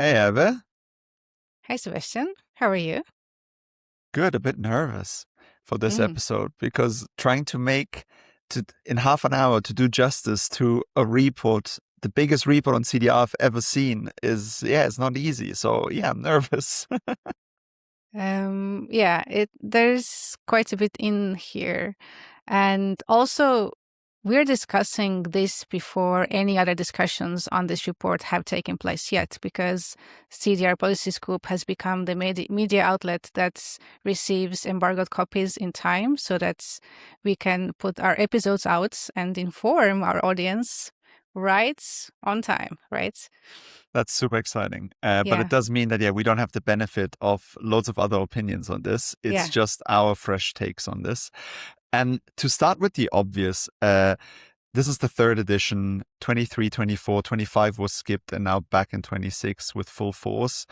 Hey, Eve. Hi, Sebastian. How are you? Good. A bit nervous for this Mm. episode because trying to make in half an hour to do justice to a report, the biggest report on CDR I've ever seen it's not easy. So yeah, I'm nervous. There's quite a bit in here. And also, we're discussing this before any other discussions on this report have taken place yet, because CDR Policy Scoop has become the media outlet that receives embargoed copies in time so that we can put our episodes out and inform our audience right on time, right? That's super exciting. But it Yeah, does mean that, yeah, we don't have the benefit of loads of other opinions on this. It's yeah. just our fresh takes on this. And to start with the obvious, this is the third edition. 23, 24, 25 was skipped and now back in 26 with full force.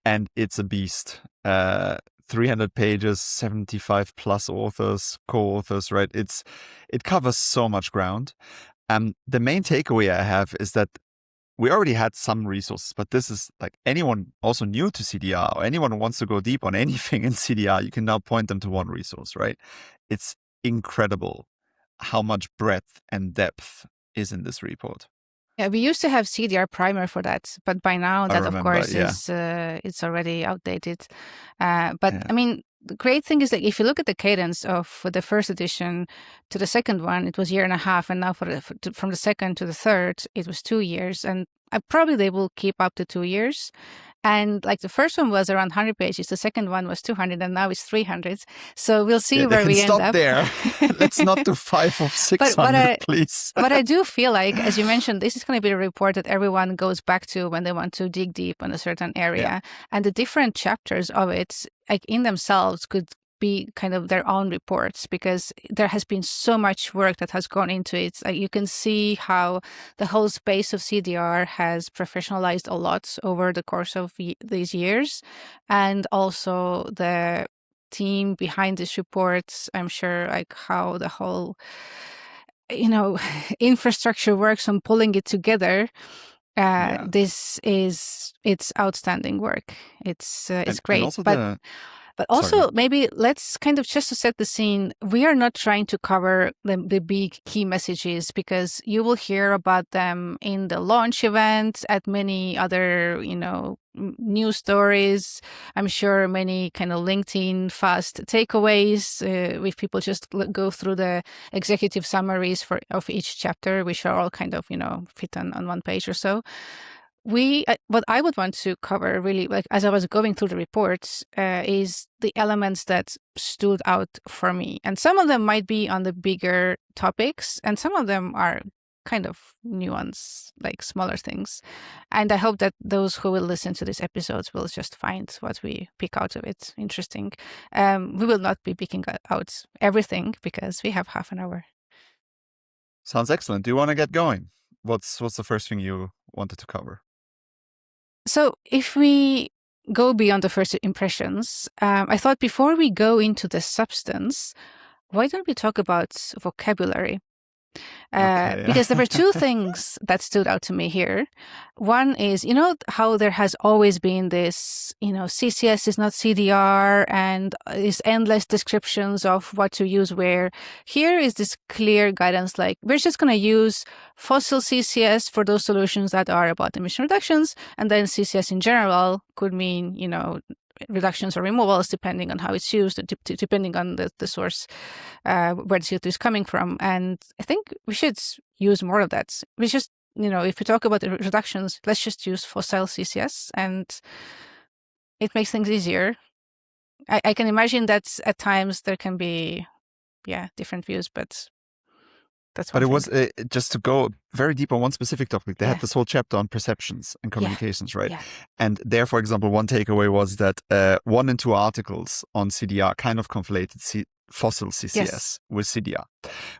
And it's a beast. 300 pages, 75 plus authors, co-authors, right? It covers so much ground. The main takeaway I have is that we already had some resources, but this is like anyone also new to CDR or anyone who wants to go deep on anything in CDR, you can now point them to one resource, right? It's incredible how much breadth and depth is in this report. Yeah, we used to have CDR primer for that, but by now I that, of remember, course, yeah. is it's already outdated. But Yeah. I mean, the great thing is that if you look at the cadence of the first edition to the second one, it was 1.5 years, and now from the second to the third, it was 2 years, and probably they will keep up to 2 years. And like the first one was around 100 pages, the second one was 200, and now it's 300. So we'll see Yeah, they where can we end stop up. there. Let's not do 5 of 600, But please. but I do feel like, as you mentioned, this is going to be a report that everyone goes back to when they want to dig deep in a certain area. Yeah. And the different chapters of it, like in themselves, could be kind of their own reports, because there has been so much work that has gone into it. Like you can see how the whole space of CDR has professionalized a lot over the course of these years. And also the team behind this report, I'm sure, like how the whole infrastructure works on pulling it together. Yeah. It's outstanding work. It's And great. also But sorry, go also, ahead. maybe let's kind of, just to set the scene, we are not trying to cover the big key messages, because you will hear about them in the launch event, at many other, news stories. I'm sure many kind of LinkedIn fast takeaways, if people just go through the executive summaries of each chapter, which are all kind of, fit on one page or so. What I would want to cover, really, like as I was going through the reports, is the elements that stood out for me. And some of them might be on the bigger topics, and some of them are kind of nuance, like smaller things. And I hope that those who will listen to these episodes will just find what we pick out of it interesting. We will not be picking out everything because we have half an hour. Sounds excellent. Do you want to get going? What's the first thing you wanted to cover? So if we go beyond the first impressions, I thought before we go into the substance, why don't we talk about vocabulary? Okay. Because there were two things that stood out to me here. One is, how there has always been this, CCS is not CDR, and these endless descriptions of what to use where. Here is this clear guidance, like we're just going to use fossil CCS for those solutions that are about emission reductions, and then CCS in general could mean, reductions or removals, depending on how it's used, depending on the source, where the CO2 is coming from. And I think we should use more of that. We just, if we talk about the reductions, let's just use fossil CCS, and it makes things easier. I can imagine that at times there can be, different views, but that's one But it thing. was just to go very deep on one specific topic. They Yeah. had this whole chapter on perceptions and communications, right? Yeah. And there, for example, one takeaway was that 1 and 2 articles on CDR kind of conflated fossil CCS Yes. with CDR,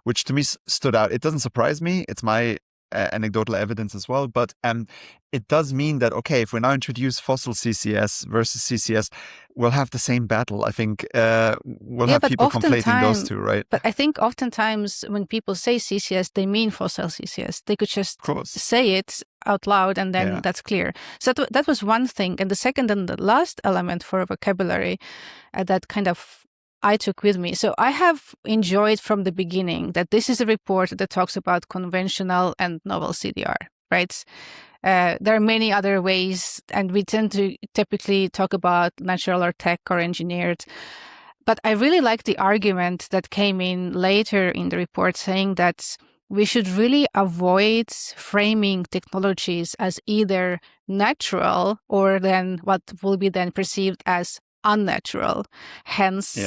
which to me stood out. It doesn't surprise me. It's my anecdotal evidence as well. But it does mean that, okay, if we now introduce fossil CCS versus CCS, we'll have the same battle. I think we'll have people conflating those two, right? But I think oftentimes when people say CCS, they mean fossil CCS. They could just Of course. say it out loud, and then that's clear. So that was one thing. And the second and the last element for vocabulary that kind of I took with me. So I have enjoyed from the beginning that this is a report that talks about conventional and novel CDR, right? There are many other ways, and we tend to typically talk about natural or tech or engineered. But I really like the argument that came in later in the report saying that we should really avoid framing technologies as either natural or then what will be then perceived as unnatural. Hence,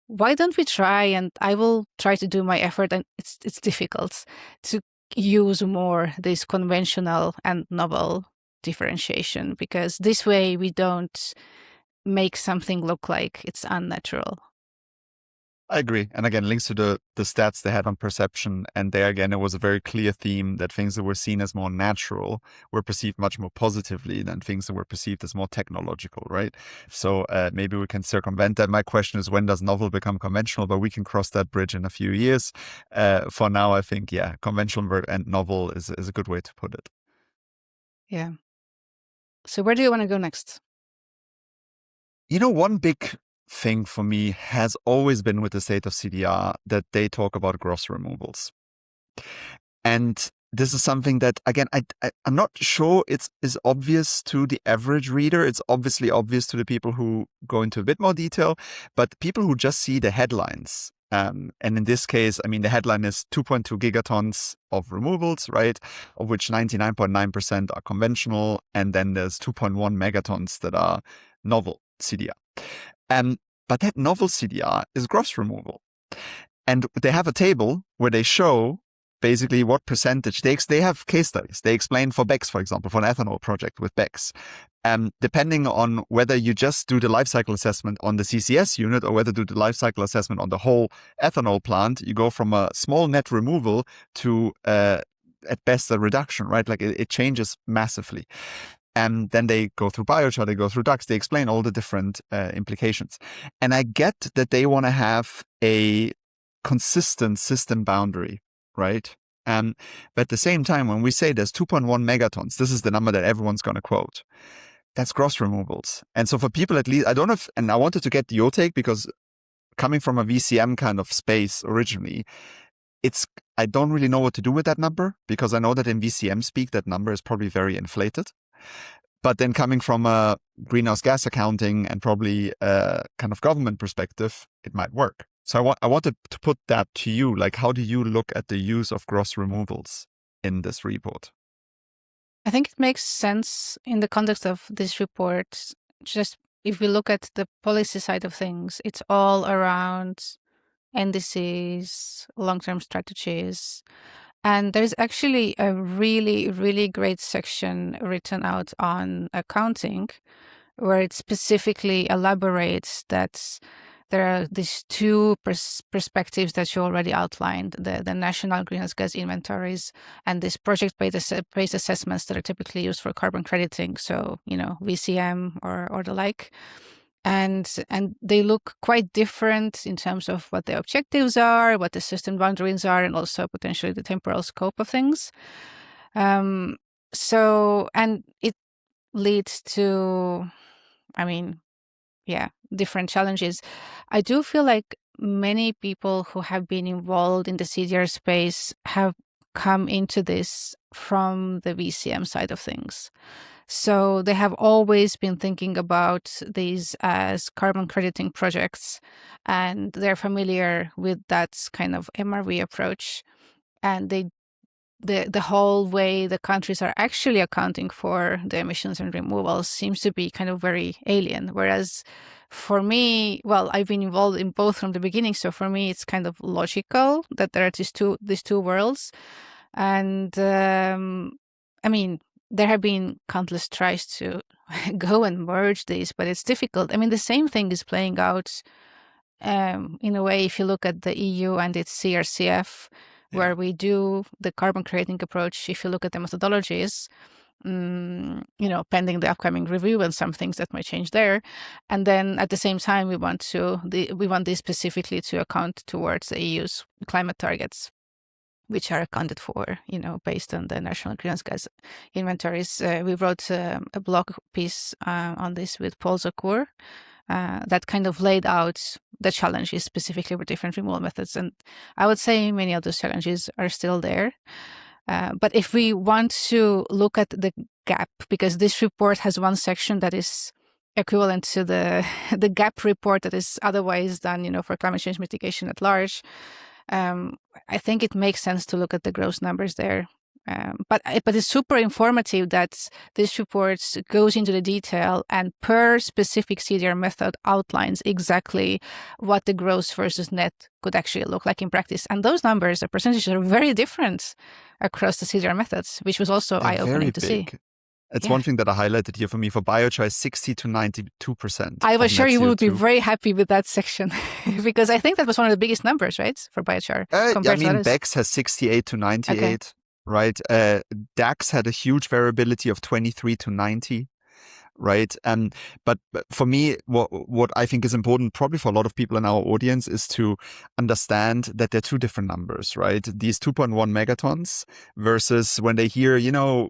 why don't we try, and I will try to do my effort, and it's difficult to use more this conventional and novel differentiation, because this way we don't make something look like it's unnatural. I agree. And again, links to the stats they had on perception. And there again, it was a very clear theme that things that were seen as more natural were perceived much more positively than things that were perceived as more technological, right? So maybe we can circumvent that. My question is, when does novel become conventional? But we can cross that bridge in a few years. For now, I think, conventional and novel is a good way to put it. Yeah. So where do you want to go next? One big thing for me has always been with the State of CDR that they talk about gross removals. And this is something that, again, I'm not sure it's obvious to the average reader. It's obviously obvious to the people who go into a bit more detail, but people who just see the headlines. And in this case, I mean, the headline is 2.2 gigatons of removals, right? Of which 99.9% are conventional. And then there's 2.1 megatons that are novel CDR. But that novel CDR is gross removal. And they have a table where they show basically what percentage. They have case studies. They explain for BECCS, for example, for an ethanol project with BECCS. Depending on whether you just do the life cycle assessment on the CCS unit or whether do the life cycle assessment on the whole ethanol plant, you go from a small net removal to, at best, a reduction, right? Like it changes massively. And then they go through biochar, they go through ducts, they explain all the different implications. And I get that they want to have a consistent system boundary, right? But at the same time, when we say there's 2.1 megatons, this is the number that everyone's going to quote. That's gross removals. And so for people at least, I don't know if, and I wanted to get your take because coming from a VCM kind of space originally, I don't really know what to do with that number because I know that in VCM speak, that number is probably very inflated. But then coming from a greenhouse gas accounting and probably a kind of government perspective, it might work. So I wanted to put that to you. Like, how do you look at the use of gross removals in this report? I think it makes sense in the context of this report. Just if we look at the policy side of things, it's all around indices, long-term strategies. And there's actually a really, really great section written out on accounting where it specifically elaborates that there are these two perspectives that you already outlined, the national greenhouse gas inventories and these project-based assessments that are typically used for carbon crediting. So, VCM or the like. And they look quite different in terms of what the objectives are, what the system boundaries are, and also potentially the temporal scope of things. And it leads to, different challenges. I do feel like many people who have been involved in the CDR space have come into this from the VCM side of things. So they have always been thinking about these as carbon crediting projects, and they're familiar with that kind of MRV approach. And the whole way the countries are actually accounting for the emissions and removals seems to be kind of very alien. Whereas for me, I've been involved in both from the beginning. So for me, it's kind of logical that there are these two worlds. And there have been countless tries to go and merge these, but it's difficult. The same thing is playing out in a way if you look at the EU and its CRCF, where we do the carbon creating approach. If you look at the methodologies, pending the upcoming review and some things that might change there. And then at the same time, we want this specifically to account towards the EU's climate targets. which are accounted for, based on the national greenhouse gas inventories. We wrote a blog piece on this with Paul Zakur that kind of laid out the challenges specifically with different removal methods. And I would say many of those challenges are still there. But if we want to look at the gap, because this report has one section that is equivalent to the gap report that is otherwise done, for climate change mitigation at large, I think it makes sense to look at the gross numbers there. But it's super informative that this report goes into the detail and per specific CDR method outlines exactly what the gross versus net could actually look like in practice. And those numbers, the percentages, are very different across the CDR methods, which was also eye-opening to see. It's one thing that I highlighted here for me. For biochar, 60 to 92%. I was sure you would be very happy with that section because I think that was one of the biggest numbers, right, for biochar. BECS has 68 to 98. Okay. Right. DAX had a huge variability of 23 to 90. Right. But for me, what I think is important, probably for a lot of people in our audience, is to understand that they're two different numbers, right? These 2.1 megatons versus when they hear,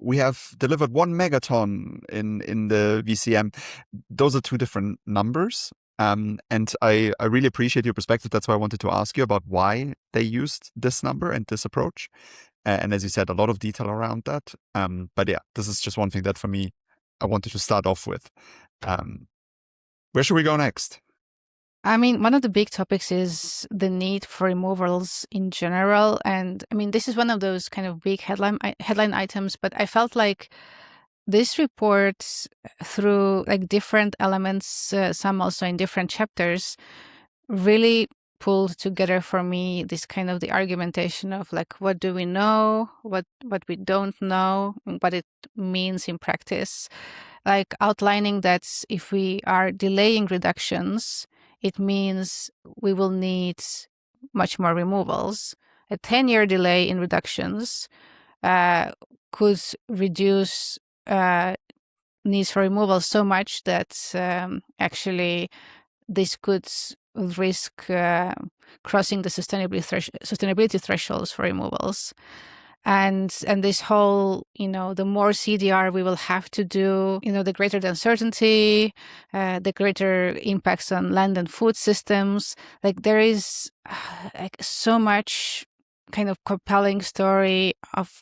we have delivered 1 megaton in the VCM. Those are two different numbers. And I really appreciate your perspective. That's why I wanted to ask you about why they used this number and this approach. And as you said, a lot of detail around that. But yeah, this is just one thing that for me, I wanted to start off with. Where should we go next? I mean, one of the big topics is the need for removals in general. And I mean, this is one of those kind of big headline items, but I felt like this report, through like different elements, some also in different chapters, really pulled together for me this kind of the argumentation of like, what do we know, what we don't know, what it means in practice, like outlining that if we are delaying reductions, it means we will need much more removals. A 10-year delay in reductions could reduce needs for removal so much that actually this could risk crossing the sustainability thresholds for removals. And this whole, the more CDR we will have to do, the greater the uncertainty, the greater impacts on land and food systems. Like there is like so much kind of compelling story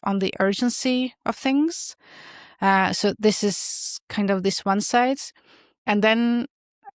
on the urgency of things. So this is kind of this one side. And then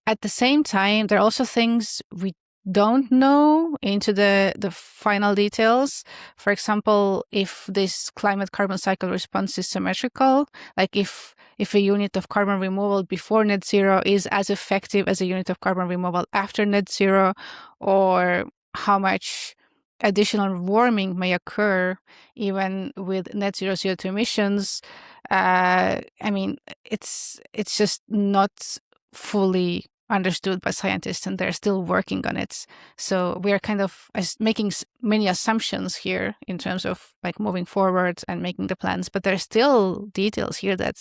at the same time, there are also things we don't know into the final details. For example, if this climate carbon cycle response is symmetrical, like if a unit of carbon removal before net zero is as effective as a unit of carbon removal after net zero, or how much additional warming may occur even with net zero CO2 emissions. I mean, it's just not fully understood by scientists, and they're still working on it. So we are kind of making many assumptions here in terms of like moving forward and making the plans, but there's still details here that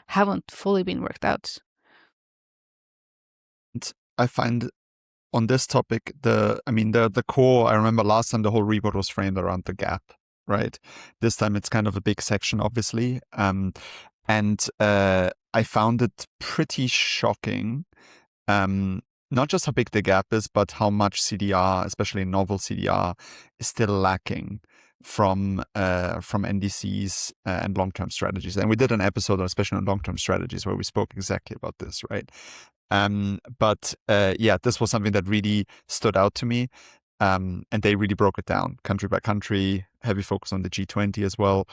haven't fully been worked out. I find on this topic, the core, I remember last time the whole report was framed around the gap, right? This time it's kind of a big section, obviously. And I found it pretty shocking. Not just how big the gap is, but how much CDR, especially novel CDR, is still lacking from NDCs and long-term strategies. And we did an episode, especially on long-term strategies, where we spoke exactly about this, right? This was something that really stood out to me. And they really broke it down country by country, heavy focus on the G20 as well.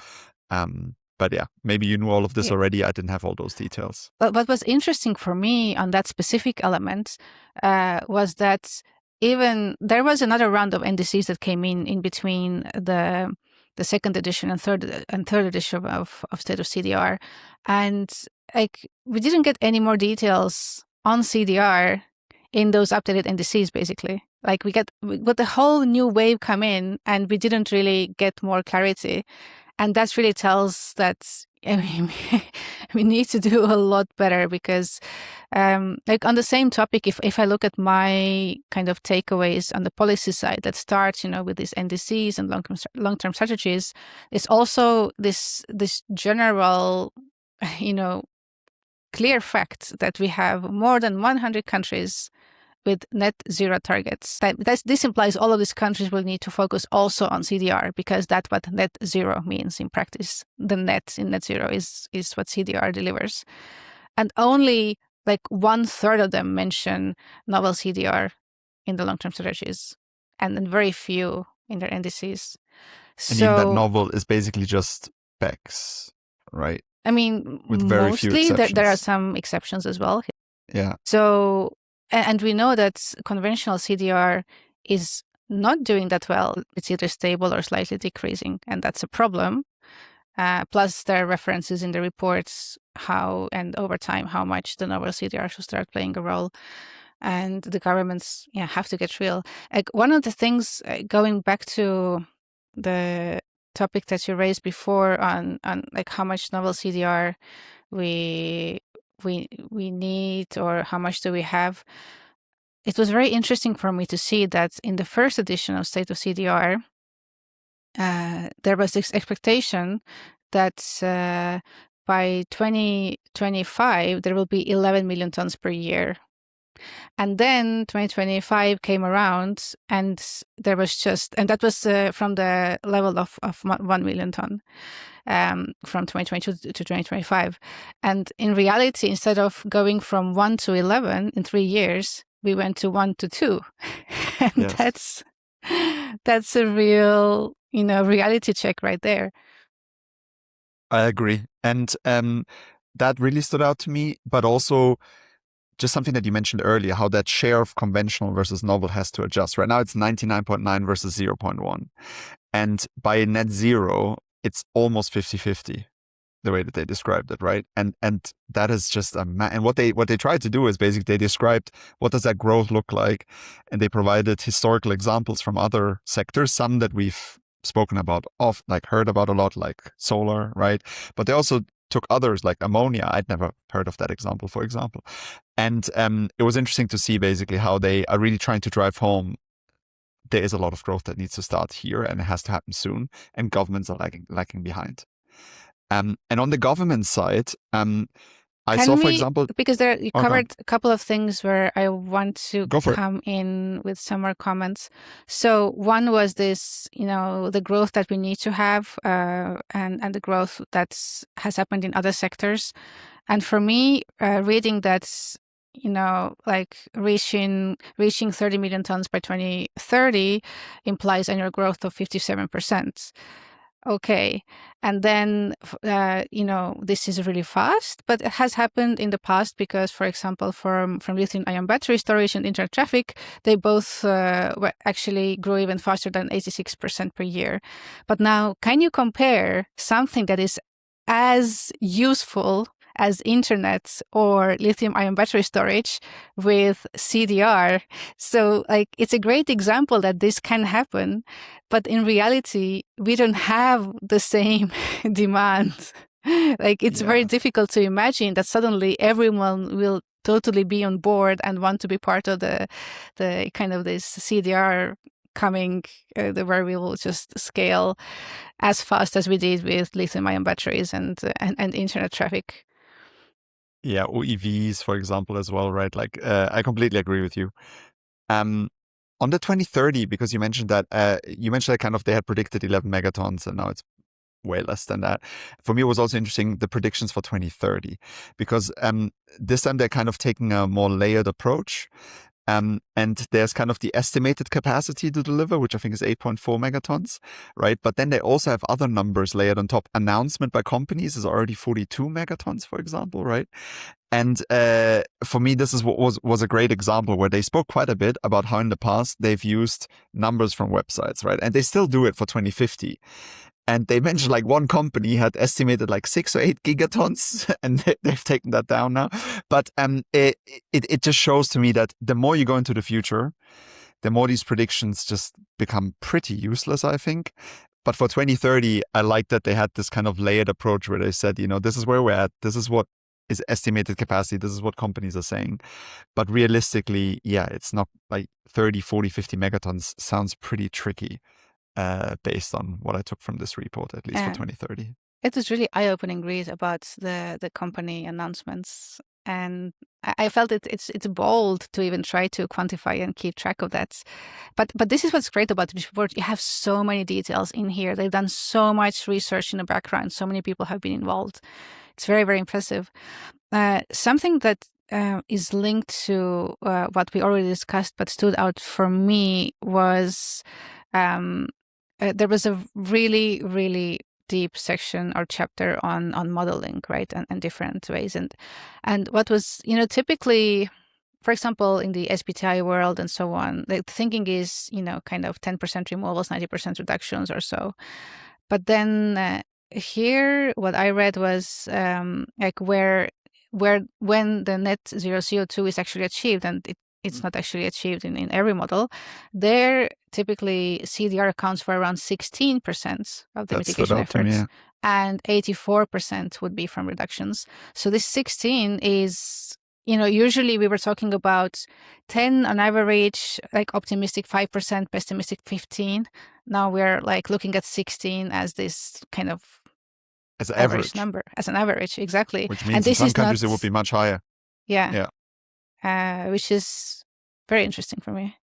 But yeah, maybe you knew all of this already. I didn't have all those details. But what was interesting for me on that specific element was that even there was another round of NDCs that came in between the second edition and third edition of State of CDR, and like we didn't get any more details on CDR in those updated NDCs. Basically, like we got the whole new wave come in, and we didn't really get more clarity. And that really tells that we need to do a lot better, because Like on the same topic, if I look at my kind of takeaways on the policy side that starts, with these NDCs and long-term strategies, it's also this general, clear fact that we have more than 100 countries with net zero targets. This implies all of these countries will need to focus also on CDR, because that's what net zero means in practice. The net in net zero is what CDR delivers. And only like 1/3 of them mention novel CDR in the long-term strategies, and then very few in their NDCs. And even that novel is basically just specs, right? I mean, with very mostly few there are some exceptions as well. Yeah. So, and we know that conventional CDR is not doing that well. It's either stable or slightly decreasing, and that's a problem. Plus, there are references in the reports how and over time how much the novel CDR should start playing a role, and the governments have to get real. Like one of the things, going back to the topic that you raised before on like how much novel CDR we need, or how much do we have. It was very interesting for me to see that in the first edition of State of CDR, there was this expectation that by 2025 there will be 11 million tons per year. And then 2025 came around, and there was and that was from the level of 1 million ton from 2022 to 2025. And in reality, instead of going from 1 to 11 in 3 years, we went to 1 to 2. And yes. that's a real, reality check right there. I agree. And that really stood out to me, but also just something that you mentioned earlier, how that share of conventional versus novel has to adjust. Right now, it's 99.9 versus 0.1. And by net zero, it's almost 50-50, the way that they described it, right? And that is just and what they tried to do is basically they described what does that growth look like, and they provided historical examples from other sectors, some that we've spoken about, heard about a lot, like solar, right? But they also took others like ammonia. I'd never heard of that example, for example. And it was interesting to see basically how they are really trying to drive home there is a lot of growth that needs to start here, and it has to happen soon, and governments are lagging behind. And on the government side, I saw, for example, because you covered a couple of things where I want to come in with some more comments. So one was this, the growth that we need to have, and the growth that has happened in other sectors. And for me, reading that's, like reaching 30 million tons by 2030 implies annual growth of 57%. Okay. And then, this is really fast, but it has happened in the past because, for example, from lithium-ion battery storage and internet traffic, they both actually grew even faster than 86% per year. But now, can you compare something that is as useful as internet or lithium-ion battery storage with CDR? So it's a great example that this can happen, but in reality, we don't have the same demand. It's very difficult to imagine that suddenly everyone will totally be on board and want to be part of the kind of this CDR coming, where we will just scale as fast as we did with lithium-ion batteries and internet traffic. Yeah, or EVs, for example, as well, right? I completely agree with you. On the 2030, because you mentioned that kind of they had predicted 11 megatons, and now it's way less than that. For me, it was also interesting, the predictions for 2030, because this time they're kind of taking a more layered approach. And there's kind of the estimated capacity to deliver, which I think is 8.4 megatons, right? But then they also have other numbers layered on top. Announcement by companies is already 42 megatons, for example, right? And for me, this is what was a great example where they spoke quite a bit about how in the past they've used numbers from websites, right? And they still do it for 2050. And they mentioned one company had estimated 6 or 8 gigatons, and they've taken that down now. But it just shows to me that the more you go into the future, the more these predictions just become pretty useless, I think. But for 2030, I like that they had this kind of layered approach where they said, this is where we're at. This is what estimated capacity. This is what companies are saying. But realistically, yeah, it's not like 30, 40, 50 megatons sounds pretty tricky based on what I took from this report, at least for 2030. It was really eye-opening read about the company announcements. And I felt it's bold to even try to quantify and keep track of that. But this is what's great about this report. You have so many details in here. They've done so much research in the background. So many people have been involved. It's very, very impressive. Something that is linked to what we already discussed but stood out for me was there was a really, really deep section or chapter on modeling, right, and different ways. And what was, typically, for example, in the SBTI world and so on, the thinking is, kind of 10% removals, 90% reductions or so. But then here, what I read was like when the net zero CO2 is actually achieved, and it's not actually achieved in every model, there typically CDR accounts for around 16% of the mitigation efforts, and 84% would be from reductions. So this 16 is, usually we were talking about 10 on average, like optimistic 5%, pessimistic 15. Now we're like looking at 16 as this kind of as an average number, as an average, exactly. Which means in some countries it would be much higher. Yeah. Which is very interesting for me.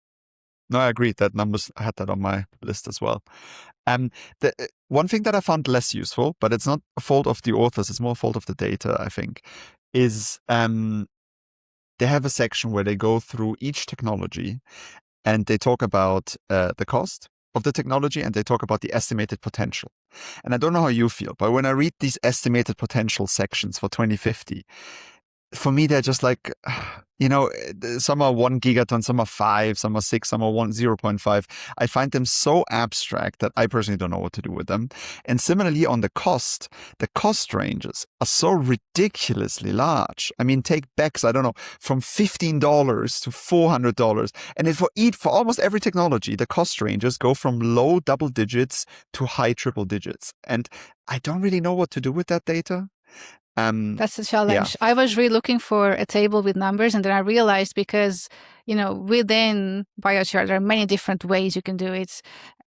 No, I agree. That numbers, I had that on my list as well. The one thing that I found less useful, but it's not a fault of the authors, it's more a fault of the data, I think, is they have a section where they go through each technology and they talk about the cost of the technology and they talk about the estimated potential. And I don't know how you feel, but when I read these estimated potential sections for 2050, for me, they're just like, some are 1 gigaton, some are 5, some are 6, some are 0.5. I find them so abstract that I personally don't know what to do with them. And similarly on the cost ranges are so ridiculously large. I mean, take BECS, I don't know, from $15 to $400. And for almost every technology, the cost ranges go from low double digits to high triple digits. And I don't really know what to do with that data. That's the challenge. Yeah. I was really looking for a table with numbers, and then I realized because, within biochar, there are many different ways you can do it.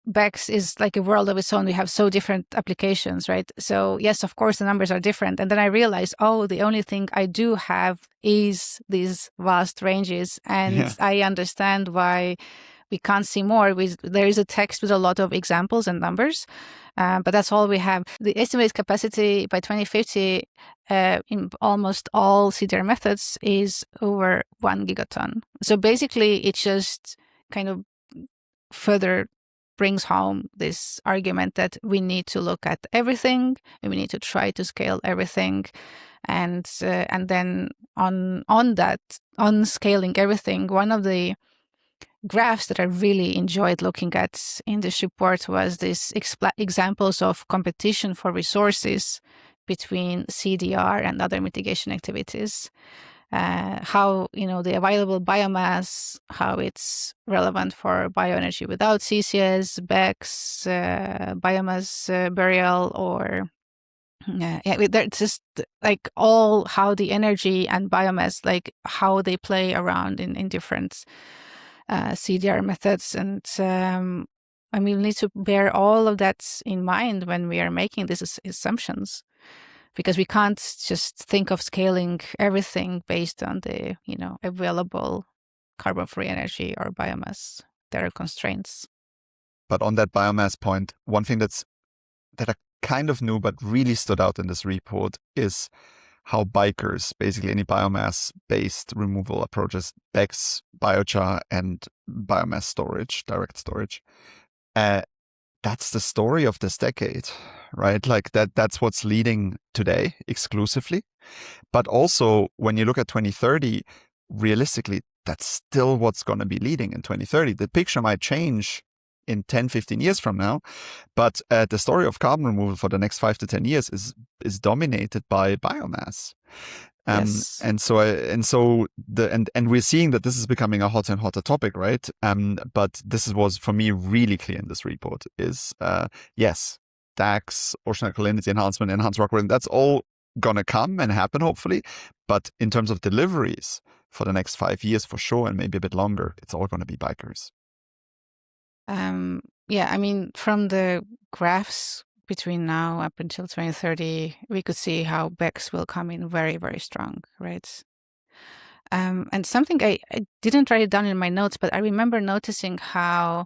BECS is like a world of its own. We have so different applications, right? So yes, of course, the numbers are different. And then I realized, the only thing I do have is these vast ranges. And I understand why we can't see more. There is a text with a lot of examples and numbers, but that's all we have. The estimated capacity by 2050 in almost all CDR methods is over 1 gigaton. So basically, it just kind of further brings home this argument that we need to look at everything, and we need to try to scale everything. And then on scaling everything, one of the graphs that I really enjoyed looking at in this report was this examples of competition for resources between CDR and other mitigation activities. How, the available biomass, how it's relevant for bioenergy without CCS, BECS, biomass burial, or they're just like all how the energy and biomass, like how they play around in different CDR methods. And we need to bear all of that in mind when we are making these assumptions, because we can't just think of scaling everything based on the, available carbon-free energy or biomass. There are constraints. But on that biomass point, one thing that I kind of knew but really stood out in this report is how bikers, basically any biomass-based removal approaches, BECS, biochar, and biomass storage, direct storage, that's the story of this decade, right? Like that's what's leading today exclusively. But also, when you look at 2030, realistically, that's still what's going to be leading in 2030. The picture might change in 10, 15 years from now, but the story of carbon removal for the next 5 to 10 years is dominated by biomass. Yes. And we're seeing that this is becoming a hotter and hotter topic, right? But this was for me really clear in this report is yes, DAX, ocean alkalinity enhancement, enhanced rock weathering, that's all gonna come and happen, hopefully. But in terms of deliveries for the next 5 years, for sure, and maybe a bit longer, it's all gonna be bikers. Yeah, I mean, from the graphs between now up until 2030, we could see how BECs will come in very, very strong, right? And something I didn't write it down in my notes, but I remember noticing how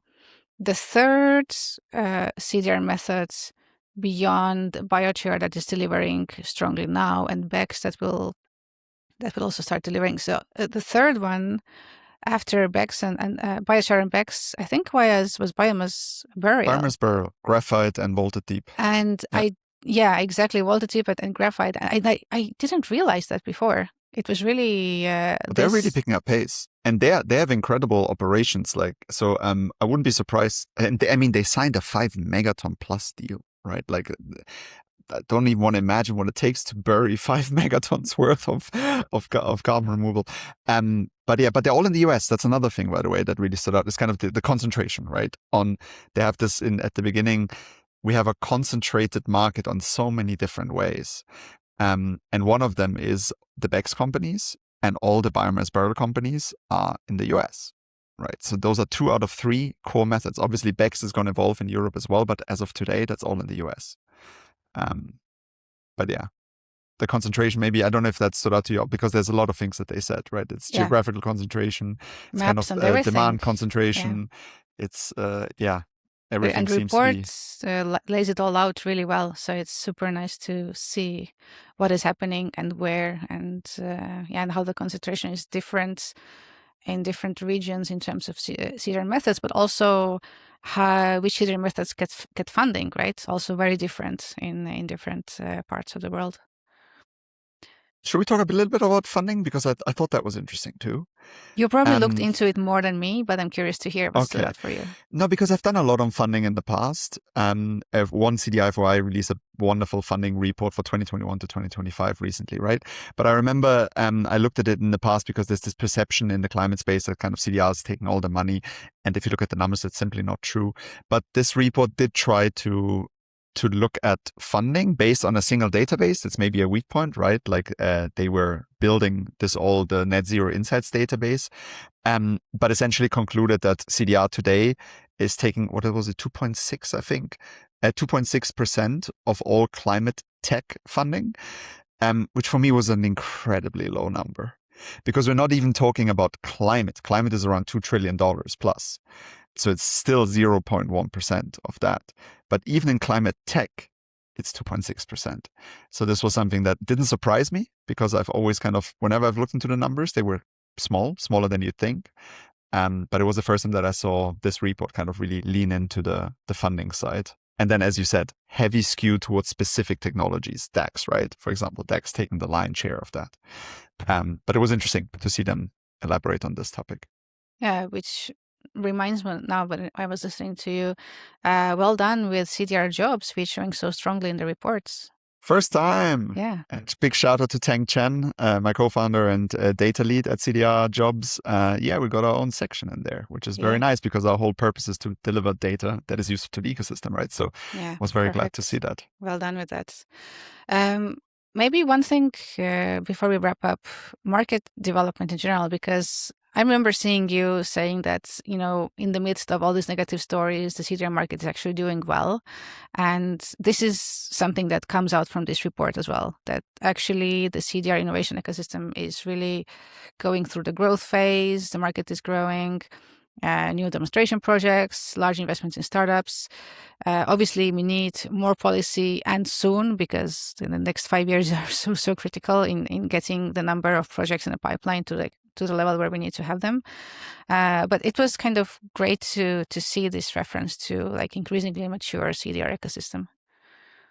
the third CDR methods beyond biochar that is delivering strongly now, and BECs that will also start delivering. So the third one after BECs and biochar and BECs, I think was biomass burial. Biomass burial, graphite and voltage deep. And exactly, voltage deep and graphite. I didn't realize that before. It was really But they're really picking up pace, and they have incredible operations. Like, so I wouldn't be surprised. And they signed a 5 megaton plus deal, right? Like, I don't even want to imagine what it takes to bury 5 megatons worth of carbon removal. But they're all in the US. That's another thing, by the way, that really stood out. It's kind of the concentration, right? They have this at the beginning. We have a concentrated market on so many different ways. And one of them is the BECS companies, and all the biomass burial companies are in the US, right? So those are 2 out of 3 core methods. Obviously, BECS is going to evolve in Europe as well, but as of today, that's all in the US. But yeah, the concentration, maybe, I don't know if that stood out to you, because there's a lot of things that they said, right? It's geographical concentration, it's maps kind of of demand concentration. Yeah. It's, everything and seems reports lays it all out really well. So it's super nice to see what is happening and where, and and how the concentration is different in different regions in terms of CDR methods, but also which CDR methods get funding, right? Also very different in different parts of the world. Should we talk a little bit about funding? Because I thought that was interesting too. You probably looked into it more than me, but I'm curious to hear what stood out for you. No, because I've done a lot on funding in the past. One CDI released a wonderful funding report for 2021 to 2025 recently, right? But I remember I looked at it in the past because there's this perception in the climate space that kind of CDR is taking all the money. And if you look at the numbers, it's simply not true. But this report did try to look at funding based on a single database. It's maybe a weak point, right? Like they were building the Net Zero Insights database, but essentially concluded that CDR today is taking, what was it, 2.6, I think, 2.6% of all climate tech funding, which for me was an incredibly low number, because we're not even talking about climate. Climate is around $2 trillion plus. So it's still 0.1% of that. But even in climate tech, it's 2.6%. So this was something that didn't surprise me, because I've always whenever I've looked into the numbers, they were smaller than you'd think. But it was the first time that I saw this report kind of really lean into the funding side. And then, as you said, heavy skew towards specific technologies, DAX, right? For example, DAX taking the lion's share of that. But it was interesting to see them elaborate on this topic. Yeah, which reminds me now, but I was listening to you. Well done with CDR jobs featuring so strongly in the reports. First time. Yeah. And big shout out to Tang Chen, my co-founder and data lead at CDR Jobs. We got our own section in there, which is very nice, because our whole purpose is to deliver data that is useful to the ecosystem, right? So I was very glad to see that. Well done with that. Maybe one thing before we wrap up, market development in general, because I remember seeing you saying that, in the midst of all these negative stories, the CDR market is actually doing well. And this is something that comes out from this report as well, that actually the CDR innovation ecosystem is really going through the growth phase. The market is growing, new demonstration projects, large investments in startups. Obviously, we need more policy, and soon, because in the next 5 years are so critical in getting the number of projects in the pipeline to the level where we need to have them. But it was kind of great to see this reference to increasingly mature CDR ecosystem.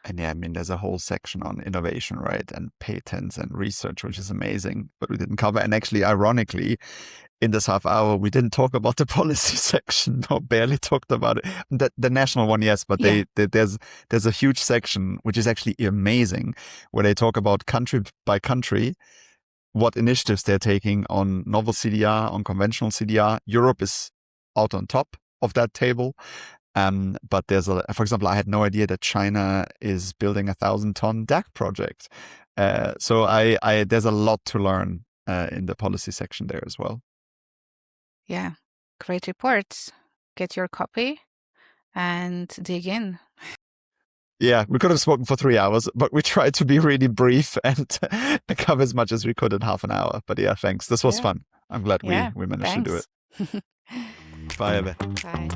And there's a whole section on innovation, right? And patents and research, which is amazing, but we didn't cover. And actually, ironically, in this half hour, we didn't talk about the policy section, or barely talked about it. The national one, yes, but there's a huge section, which is actually amazing, where they talk about country by country, what initiatives they're taking on novel CDR, on conventional CDR. Europe is out on top of that table. But for example, I had no idea that China is building a 1,000-ton DAC project. So there's a lot to learn in the policy section there as well. Yeah, great reports. Get your copy and dig in. Yeah, we could have spoken for 3 hours, but we tried to be really brief and cover as much as we could in half an hour. But yeah, thanks. This was fun. I'm glad we managed to do it. Bye, Eve. Bye.